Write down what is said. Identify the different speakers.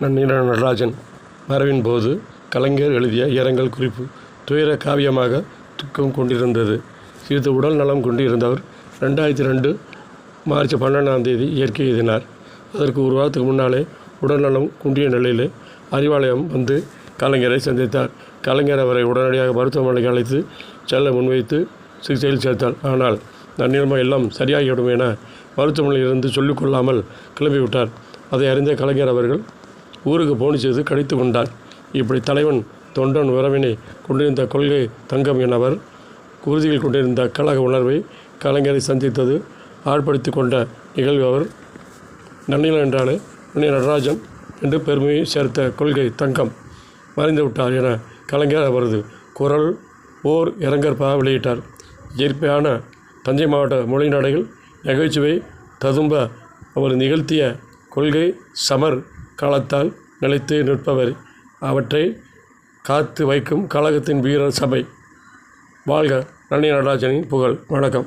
Speaker 1: நன்னீல நடராஜன் மறைவின் போது கலைஞர் எழுதிய இரங்கல் குறிப்பு துயர காவியமாக துக்கம் கொண்டிருந்தது. சிறிது உடல் நலம் கொண்டிருந்தவர் 2002 மார்ச் 12 இயற்கை எய்தினார். அதற்கு ஒரு வாரத்துக்கு முன்னாலே உடல்நலம் குன்றிய நிலையில் அறிவாலயம் வந்து கலைஞரை சந்தித்தார். கலைஞர் அவரை உடனடியாக மருத்துவமனைக்கு அழைத்து செல்ல முன்வைத்து சிகிச்சையில் சேர்த்தார். ஆனால் நன்னிலமாக எல்லாம் சரியாகிவிடும் என மருத்துவமனையில் இருந்து சொல்லிக்கொள்ளாமல் கிளம்பிவிட்டார். அதை அறிந்த கலைஞர் அவர்கள் ஊருக்கு போனி செய்து கடித்து கொண்டார். இப்படி தலைவன் தொண்டன் உறவினை கொண்டிருந்த கொள்கை தங்கம் எனவர் உறுதியில் கொண்டிருந்த கழக உணர்வை கலைஞரை சந்தித்தது ஆழ்படுத்தி கொண்ட நிகழ்வு. அவர் நன்னிலம் என்றாலே நன்னி நடராஜன் என்று பெருமையை சேர்த்த கொள்கை தங்கம் மறைந்து விட்டார் என கலைஞர் அவரது குரல் ஓர் இரங்கற்பாக வெளியிட்டார். இயற்கையான தஞ்சை மாவட்ட மொழி நடைகள் நகைச்சுவை ததும்ப அவர் நிகழ்த்திய கொள்கை சமர் காலத்தால் நிலைத்து நிற்பவர். அவற்றை காத்து வைக்கும் கழகத்தின் வீரர் சபை. வாழ்க நன்னி நடராஜனின் புகழ். வணக்கம்.